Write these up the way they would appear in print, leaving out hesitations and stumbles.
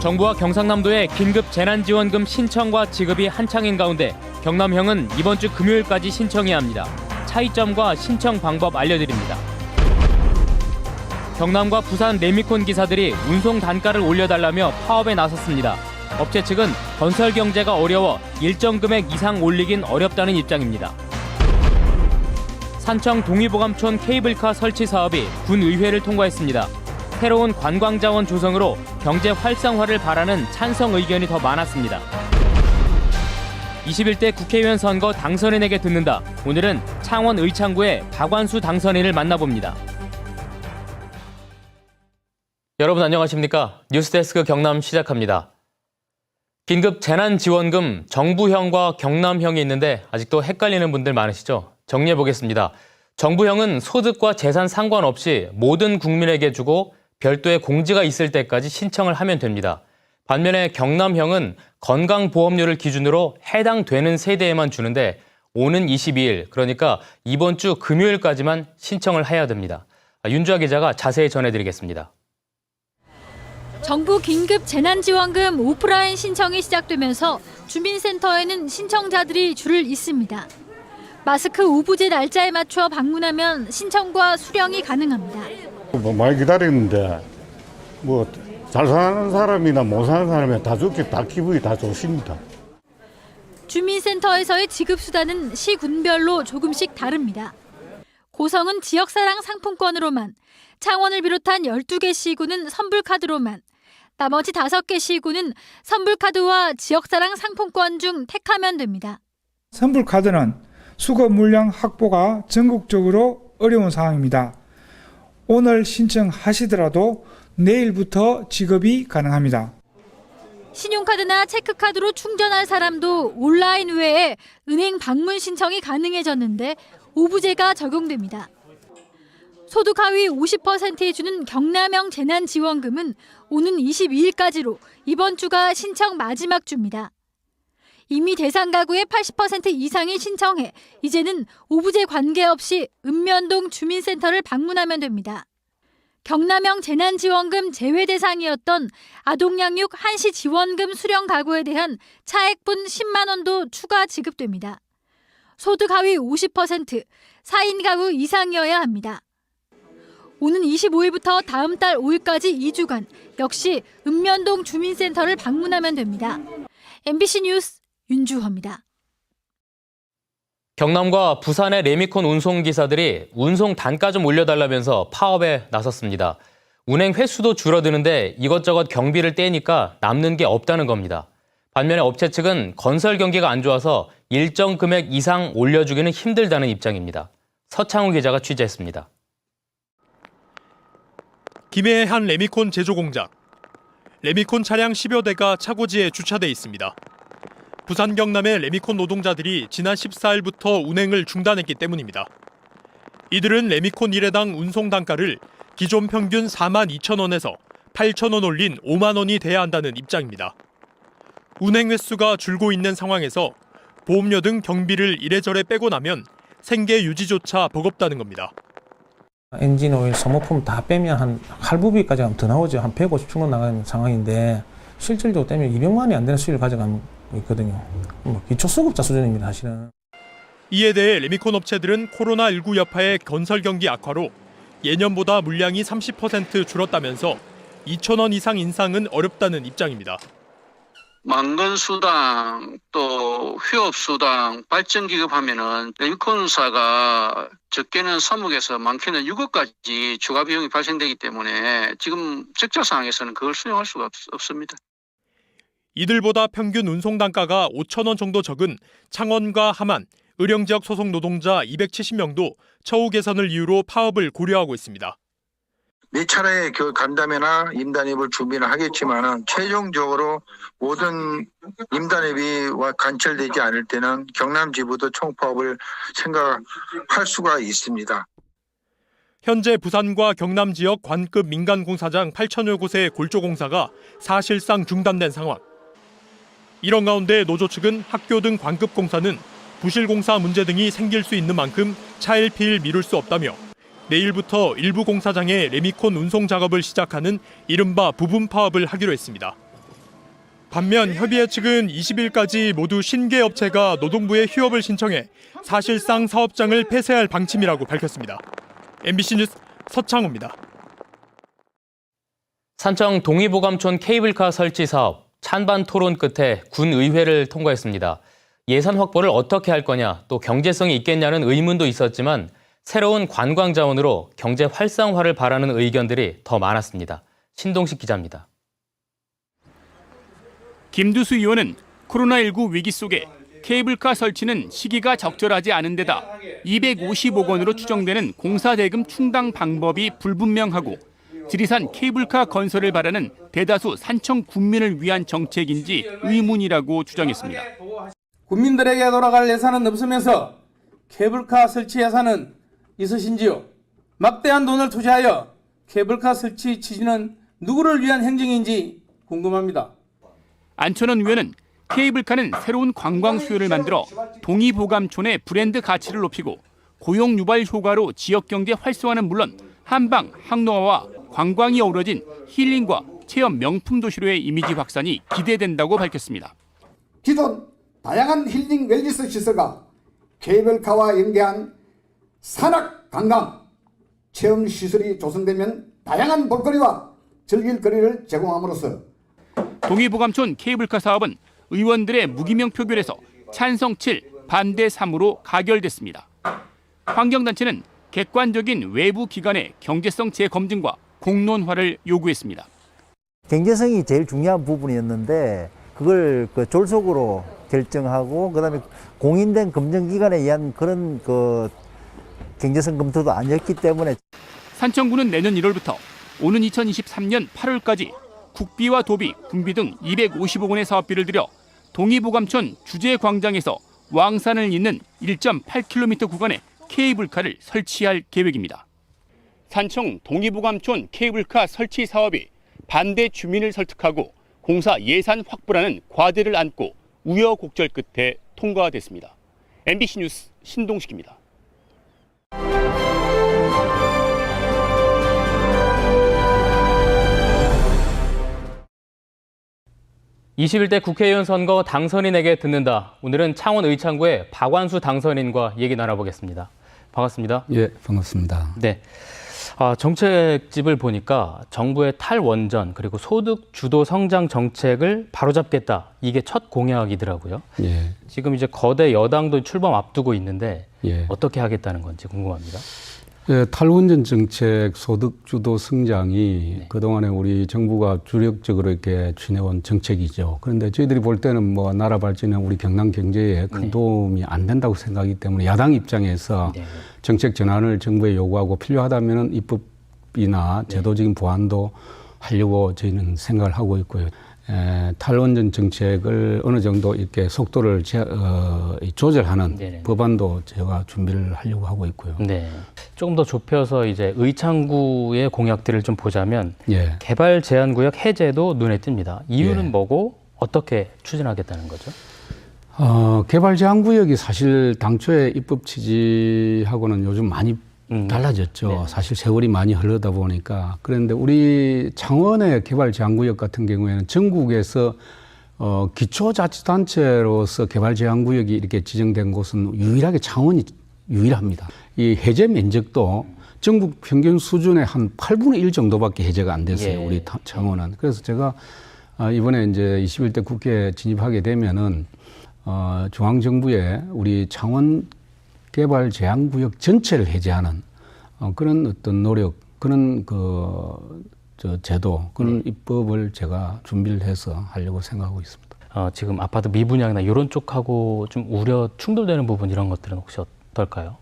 정부와 경상남도의 긴급 재난지원금 신청과 지급이 한창인 가운데 경남형은 이번 주 금요일까지 신청해야 합니다. 차이점과 신청 방법 알려드립니다. 경남과 부산 레미콘 기사들이 운송 단가를 올려달라며 파업에 나섰습니다. 업체 측은 건설 경제가 어려워 일정 금액 이상 올리긴 어렵다는 입장입니다. 산청 동의보감촌 케이블카 설치 사업이 군의회를 통과했습니다. 새로운 관광자원 조성으로 경제 활성화를 바라는 찬성 의견이 더 많았습니다. 21대 국회의원 선거 당선인에게 듣는다. 오늘은 창원 의창구의 박완수 당선인을 만나봅니다. 여러분 안녕하십니까? 뉴스데스크 경남 시작합니다. 긴급 재난지원금 정부형과 경남형이 있는데 아직도 헷갈리는 분들 많으시죠? 정리해 보겠습니다. 정부형은 소득과 재산 상관없이 모든 국민에게 주고 별도의 공지가 있을 때까지 신청을 하면 됩니다. 반면에 경남형은 건강보험료를 기준으로 해당되는 세대에만 주는데 오는 22일, 그러니까 이번 주 금요일까지만 신청을 해야 됩니다. 윤주아 기자가 자세히 전해드리겠습니다. 정부 긴급 재난지원금 오프라인 신청이 시작되면서 주민센터에는 신청자들이 줄을 잇습니다. 마스크 오부제 날짜에 맞춰 방문하면 신청과 수령이 가능합니다. 많이 기다렸는데 잘 사는 사람이나 못 사는 사람이 다 좋게 다 기분이 다 좋습니다. 주민센터에서의 지급수단은 시군별로 조금씩 다릅니다. 고성은 지역사랑 상품권으로만, 창원을 비롯한 12개 시군은 선불카드로만, 나머지 5개 시군은 선불카드와 지역사랑 상품권 중 택하면 됩니다. 선불카드는 수거 물량 확보가 전국적으로 어려운 상황입니다. 오늘 신청하시더라도 내일부터 지급이 가능합니다. 신용카드나 체크카드로 충전할 사람도 온라인 외에 은행 방문 신청이 가능해졌는데 오부제가 적용됩니다. 소득 하위 50%에 주는 경남형 재난지원금은 오는 22일까지로 이번 주가 신청 마지막 주입니다. 이미 대상 가구의 80% 이상이 신청해 이제는 오부제 관계없이 읍면동 주민센터를 방문하면 됩니다. 경남형 재난지원금 제외 대상이었던 아동양육 한시 지원금 수령 가구에 대한 차액분 10만 원도 추가 지급됩니다. 소득 하위 50%, 4인 가구 이상이어야 합니다. 오는 25일부터 다음 달 5일까지 2주간 역시 읍면동 주민센터를 방문하면 됩니다. MBC 뉴스 윤주호입니다. 경남과 부산의 레미콘 운송기사들이 운송 단가 좀 올려달라면서 파업에 나섰습니다. 운행 횟수도 줄어드는데 이것저것 경비를 떼니까 남는 게 없다는 겁니다. 반면에 업체 측은 건설 경기가 안 좋아서 일정 금액 이상 올려주기는 힘들다는 입장입니다. 서창우 기자가 취재했습니다. 김해의 한 레미콘 제조 공장. 레미콘 차량 10여 대가 차고지에 주차돼 있습니다. 부산 경남의 레미콘 노동자들이 지난 14일부터 운행을 중단했기 때문입니다. 이들은 레미콘 1회당 운송 단가를 기존 평균 42,000원에서 8,000원 올린 5만 원이 돼야 한다는 입장입니다. 운행 횟수가 줄고 있는 상황에서 보험료 등 경비를 이래저래 빼고 나면 생계 유지조차 버겁다는 겁니다. 엔진 오일, 소모품 다 빼면 한 할부비까지 더 나오죠. 한 150천 원 나가는 상황인데 실질적으로 떼면 200만 원이 안 되는 수익을 가져가고 있거든요. 기초수급자 수준입니다, 사실은. 이에 대해 레미콘 업체들은 코로나19 여파의 건설 경기 악화로 예년보다 물량이 30% 줄었다면서 2,000원 이상 인상은 어렵다는 입장입니다. 만건수당 또 휴업수당 발전 기급하면은 레미콘사가 적게는 3억에서 많게는 6억까지 추가 비용이 발생되기 때문에 지금 적자 상황에서는 그걸 수용할 수가 없습니다. 이들보다 평균 운송 단가가 5,000원 정도 적은 창원과 함안, 의령 지역 소속 노동자 270명도 처우 개선을 이유로 파업을 고려하고 있습니다. 몇 차례 간담회나 임단입을 준비는 하겠지만 최종적으로 모든 임단입이 관철되지 않을 때는 경남 지부도 총파업을 생각할 수가 있습니다. 현재 부산과 경남 지역 관급 민간공사장 8천여 곳의 골조공사가 사실상 중단된 상황. 이런 가운데 노조 측은 학교 등 관급공사는 부실공사 문제 등이 생길 수 있는 만큼 차일피일 미룰 수 없다며 내일부터 일부 공사장에 레미콘 운송 작업을 시작하는 이른바 부분 파업을 하기로 했습니다. 반면 협의회 측은 20일까지 모두 50개 업체가 노동부에 휴업을 신청해 사실상 사업장을 폐쇄할 방침이라고 밝혔습니다. MBC 뉴스 서창호입니다. 산청 동의보감촌 케이블카 설치 사업 찬반 토론 끝에 군의회를 통과했습니다. 예산 확보를 어떻게 할 거냐, 또 경제성이 있겠냐는 의문도 있었지만 새로운 관광 자원으로 경제 활성화를 바라는 의견들이 더 많았습니다. 신동식 기자입니다. 김두수 의원은 코로나19 위기 속에 케이블카 설치는 시기가 적절하지 않은 데다 250억 원으로 추정되는 공사대금 충당 방법이 불분명하고 지리산 케이블카 건설을 바라는 대다수 산청 군민을 위한 정책인지 의문이라고 주장했습니다. 국민들에게 돌아갈 예산은 없으면서 케이블카 설치 예산은 있으신지요? 막대한 돈을 투자하여 케이블카 설치 취지는 누구를 위한 행정인지 궁금합니다. 안천원 의원은 케이블카는 새로운 관광 수요를 만들어 동의보감촌의 브랜드 가치를 높이고 고용 유발 효과로 지역 경제 활성화는 물론 한방, 항로화와 관광이 어우러진 힐링과 체험 명품 도시로의 이미지 확산이 기대된다고 밝혔습니다. 기존 다양한 힐링 웰니스 시설과 케이블카와 연계한 산악 관광 체험 시설이 조성되면 다양한 볼거리와 즐길 거리를 제공함으로써 동의보감촌 케이블카 사업은 의원들의 무기명 표결에서 찬성 7, 반대 3으로 가결됐습니다. 환경단체는 객관적인 외부 기관의 경제성 재검증과 공론화를 요구했습니다. 경제성이 제일 중요한 부분이었는데 그걸 졸속으로 결정하고 그다음에 공인된 검증기관에 의한 그런 경제성 검토도 아니었기 때문에 산청구는 내년 1월부터 오는 2023년 8월까지 국비와 도비, 군비 등 250억 원의 사업비를 들여 동의보감촌 주제광장에서 왕산을 잇는 1.8km 구간에 케이블카를 설치할 계획입니다. 산청 동의보감촌 케이블카 설치 사업이 반대 주민을 설득하고 공사 예산 확보라는 과제를 안고 우여곡절 끝에 통과됐습니다. MBC 뉴스 신동식입니다. 21대 국회의원 선거 당선인에게 듣는다. 오늘은 창원 의창구의 박완수 당선인과 얘기 나눠보겠습니다. 반갑습니다. 예, 반갑습니다. 네. 정책집을 보니까 정부의 탈원전 그리고 소득 주도 성장 정책을 바로잡겠다. 이게 첫 공약이더라고요. 예. 지금 이제 거대 여당도 출범 앞두고 있는데 예. 어떻게 하겠다는 건지 궁금합니다. 예, 탈원전 정책, 소득 주도 성장이 네. 그동안에 우리 정부가 주력적으로 이렇게 추진해온 정책이죠. 그런데 저희들이 볼 때는 뭐 나라 발전에 우리 경남 경제에 큰 도움이 안 된다고 생각하기 때문에 야당 입장에서 정책 전환을 정부에 요구하고 필요하다면 입법이나 제도적인 보완도 하려고 저희는 생각을 하고 있고요. 탈원전 정책을 어느 정도 이렇게 속도를 조절하는 법안도 제가 준비를 하려고 하고 있고요. 네. 조금 더 좁혀서 이제 의창구의 공약들을 좀 보자면 개발 제한 구역 해제도 눈에 띄입니다. 이유는 뭐고 어떻게 추진하겠다는 거죠? 개발 제한 구역이 사실 당초에 입법 취지하고는 요즘 많이 달라졌죠. 사실 세월이 많이 흐르다 보니까. 그런데 우리 창원의 개발 제한구역 같은 경우에는 전국에서 기초자치단체로서 개발 제한구역이 이렇게 지정된 곳은 유일하게 창원이 유일합니다. 이 해제 면적도 전국 평균 수준의 한 8분의 1 정도밖에 해제가 안 됐어요. 우리 창원은. 그래서 제가 이번에 이제 21대 국회에 진입하게 되면은 중앙정부에 우리 창원 개발 제한구역 전체를 해제하는 그런 어떤 노력, 그런 제도, 그런 입법을 제가 준비를 해서 하려고 생각하고 있습니다. 지금 아파트 미분양이나 이런 쪽하고 좀 우려 충돌되는 부분 이런 것들은 혹시 어떨까요?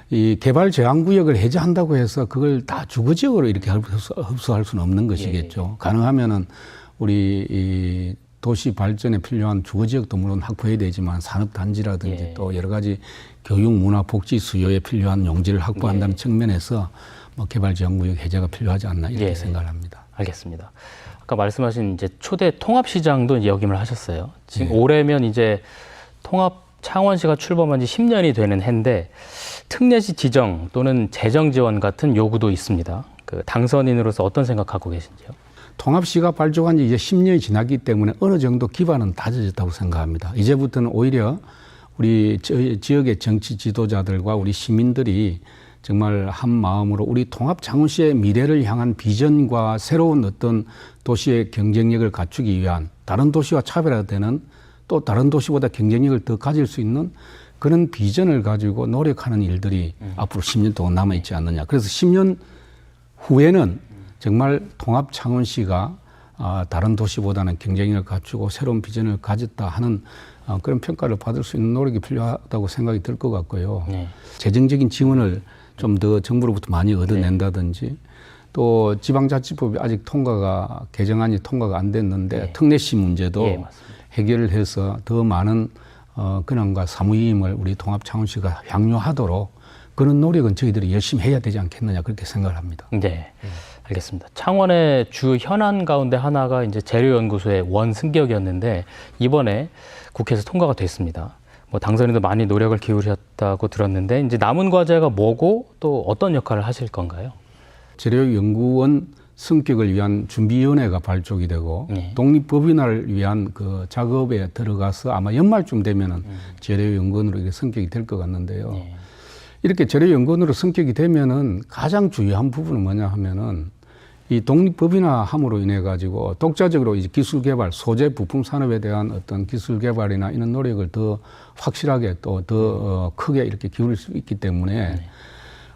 이 개발 제한구역을 해제한다고 해서 그걸 다 주거지역으로 이렇게 흡수할 수는 없는 것이겠죠. 가능하면은 우리 이 도시 발전에 필요한 주거지역도 물론 확보해야 되지만 산업단지라든지 또 여러 가지 교육, 문화, 복지 수요에 필요한 용지를 확보한다는 측면에서 뭐 개발 제한구역 해제가 필요하지 않나 이렇게 생각을 합니다. 알겠습니다. 아까 말씀하신 이제 초대 통합시장도 이제 역임을 하셨어요. 지금 올해면 이제 창원시가 출범한 지 10년이 되는 해인데 특례시 지정 또는 재정 지원 같은 요구도 있습니다. 그 당선인으로서 어떤 생각하고 계신지요? 통합시가 발족한 지 이제 10년이 지났기 때문에 어느 정도 기반은 다져졌다고 생각합니다. 이제부터는 오히려 우리 지역의 정치 지도자들과 우리 시민들이 정말 한 마음으로 우리 통합창원시의 미래를 향한 비전과 새로운 어떤 도시의 경쟁력을 갖추기 위한 다른 도시와 차별화되는 또 다른 도시보다 경쟁력을 더 가질 수 있는 그런 비전을 가지고 노력하는 일들이 앞으로 10년 동안 남아있지 않느냐. 그래서 10년 후에는 정말 통합창원시가 다른 도시보다는 경쟁력을 갖추고 새로운 비전을 가졌다 하는 그런 평가를 받을 수 있는 노력이 필요하다고 생각이 들 것 같고요. 재정적인 지원을 좀 더 정부로부터 많이 얻어낸다든지 또 지방자치법이 아직 개정안이 통과가 안 됐는데 특례시 문제도 해결을 해서 더 많은 권한과 사무임을 우리 통합창원시가 향유하도록 그런 노력은 저희들이 열심히 해야 되지 않겠느냐 그렇게 생각을 합니다. 네, 알겠습니다. 창원의 주 현안 가운데 하나가 이제 재료연구소의 원승격이었는데 이번에 국회에서 통과가 됐습니다. 뭐 당선인도 많이 노력을 기울이셨다고 들었는데 이제 남은 과제가 뭐고 또 어떤 역할을 하실 건가요? 재료연구원 성격을 위한 준비위원회가 발족이 되고 독립법인화를 위한 그 작업에 들어가서 아마 연말쯤 되면은 재료연구원으로 이렇게 성격이 될 것 같는데요. 이렇게 재료연구원으로 성격이 되면은 가장 중요한 부분은 뭐냐 하면은 이 독립법인화함으로 인해 가지고 독자적으로 이제 기술 개발, 소재 부품 산업에 대한 어떤 기술 개발이나 이런 노력을 더 확실하게 또 더 크게 이렇게 기울일 수 있기 때문에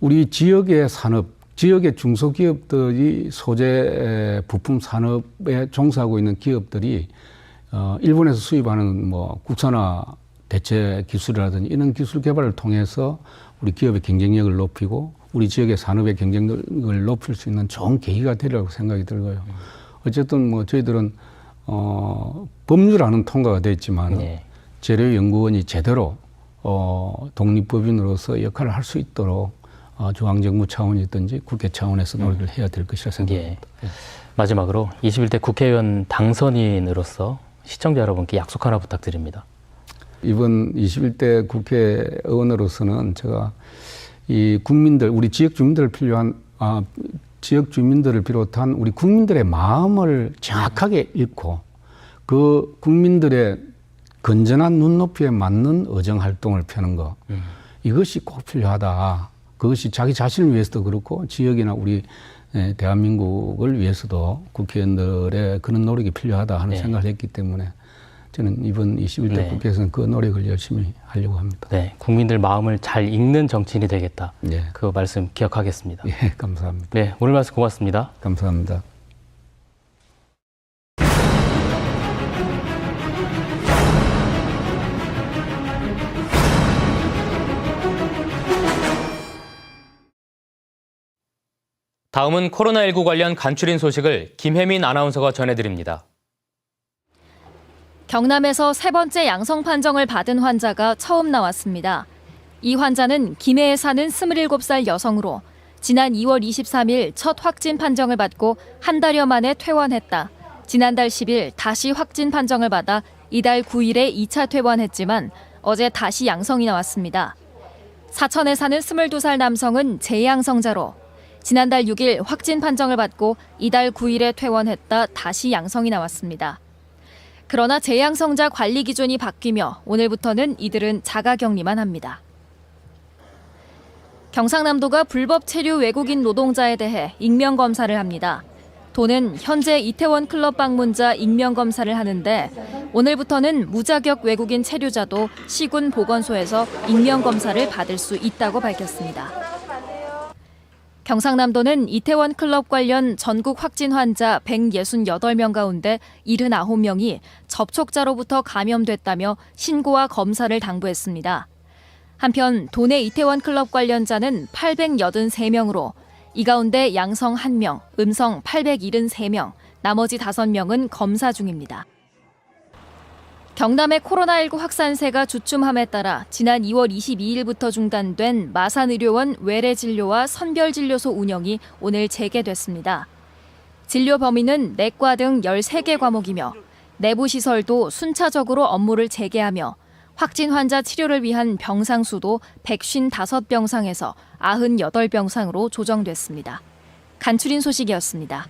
우리 지역의 산업, 지역의 중소기업들이 소재 부품 산업에 종사하고 있는 기업들이 일본에서 수입하는 뭐 국산화 대체 기술이라든지 이런 기술 개발을 통해서 우리 기업의 경쟁력을 높이고 우리 지역의 산업의 경쟁력을 높일 수 있는 좋은 계기가 되리라고 생각이 들고요. 어쨌든 뭐 저희들은 법률안은 통과가 됐지만 재료연구원이 제대로 독립법인으로서 역할을 할 수 있도록 중앙정부 차원이든지 국회 차원에서 노력을 해야 될 것이라 생각합니다. 마지막으로 21대 국회의원 당선인으로서 시청자 여러분께 약속 하나 부탁드립니다. 이번 21대 국회의원으로서는 제가 이 국민들, 우리 지역 주민들을 지역 주민들을 비롯한 우리 국민들의 마음을 정확하게 읽고 그 국민들의 건전한 눈높이에 맞는 의정 활동을 펴는 것 이것이 꼭 필요하다. 그것이 자기 자신을 위해서도 그렇고 지역이나 우리 대한민국을 위해서도 국회의원들의 그런 노력이 필요하다 하는 생각을 했기 때문에 저는 이번 21대 국회에서는 그 노력을 열심히 하려고 합니다. 네, 국민들 마음을 잘 읽는 정치인이 되겠다. 그 말씀 기억하겠습니다. 예, 감사합니다. 네, 오늘 말씀 고맙습니다. 감사합니다. 다음은 코로나19 관련 간추린 소식을 김혜민 아나운서가 전해드립니다. 경남에서 세 번째 양성 판정을 받은 환자가 처음 나왔습니다. 이 환자는 김해에 사는 27살 여성으로 지난 2월 23일 첫 확진 판정을 받고 한 달여 만에 퇴원했다. 지난달 10일 다시 확진 판정을 받아 이달 9일에 2차 퇴원했지만 어제 다시 양성이 나왔습니다. 사천에 사는 22살 남성은 재양성자로 지난달 6일 확진 판정을 받고 이달 9일에 퇴원했다 다시 양성이 나왔습니다. 그러나 재양성자 관리 기준이 바뀌며 오늘부터는 이들은 자가격리만 합니다. 경상남도가 불법 체류 외국인 노동자에 대해 익명검사를 합니다. 도는 현재 이태원 클럽 방문자 익명검사를 하는데 오늘부터는 무자격 외국인 체류자도 시군 보건소에서 익명검사를 받을 수 있다고 밝혔습니다. 경상남도는 이태원 클럽 관련 전국 확진 환자 168명 가운데 79명이 접촉자로부터 감염됐다며 신고와 검사를 당부했습니다. 한편 도내 이태원 클럽 관련자는 883명으로 이 가운데 양성 1명, 음성 873명, 나머지 5명은 검사 중입니다. 경남의 코로나19 확산세가 주춤함에 따라 지난 2월 22일부터 중단된 마산의료원 외래진료와 선별진료소 운영이 오늘 재개됐습니다. 진료 범위는 내과 등 13개 과목이며 내부 시설도 순차적으로 업무를 재개하며 확진 환자 치료를 위한 병상 수도 155병상에서 98병상으로 조정됐습니다. 간추린 소식이었습니다.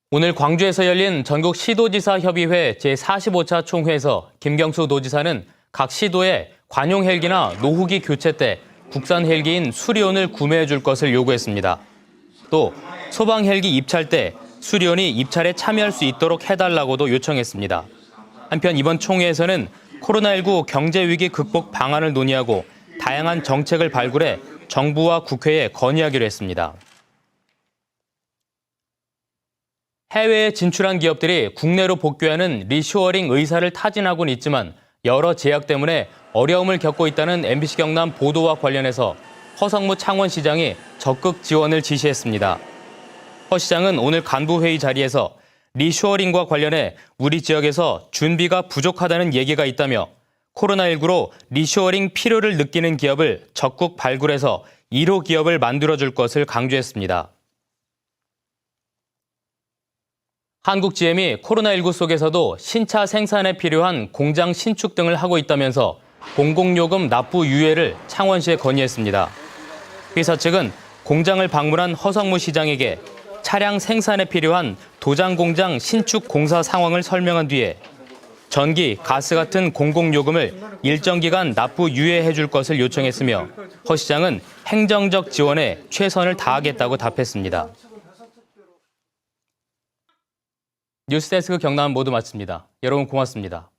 오늘 광주에서 열린 전국 시도지사 협의회 제45차 총회에서 김경수 도지사는 각 시도에 관용 헬기나 노후기 교체 때 국산 헬기인 수리온을 구매해 줄 것을 요구했습니다. 또 소방 헬기 입찰 때 수리온이 입찰에 참여할 수 있도록 해달라고도 요청했습니다. 한편 이번 총회에서는 코로나19 경제위기 극복 방안을 논의하고 다양한 정책을 발굴해 정부와 국회에 건의하기로 했습니다. 해외에 진출한 기업들이 국내로 복귀하는 리쇼어링 의사를 타진하고는 있지만 여러 제약 때문에 어려움을 겪고 있다는 MBC 경남 보도와 관련해서 허성무 창원시장이 적극 지원을 지시했습니다. 허 시장은 오늘 간부회의 자리에서 리쇼어링과 관련해 우리 지역에서 준비가 부족하다는 얘기가 있다며 코로나19로 리쇼어링 필요를 느끼는 기업을 적극 발굴해서 1호 기업을 만들어줄 것을 강조했습니다. 한국GM이 코로나19 속에서도 신차 생산에 필요한 공장 신축 등을 하고 있다면서 공공요금 납부 유예를 창원시에 건의했습니다. 회사 측은 공장을 방문한 허성무 시장에게 차량 생산에 필요한 도장 공장 신축 공사 상황을 설명한 뒤에 전기, 가스 같은 공공요금을 일정 기간 납부 유예해 줄 것을 요청했으며 허 시장은 행정적 지원에 최선을 다하겠다고 답했습니다. 뉴스데스크 경남 모두 마칩니다. 여러분 고맙습니다.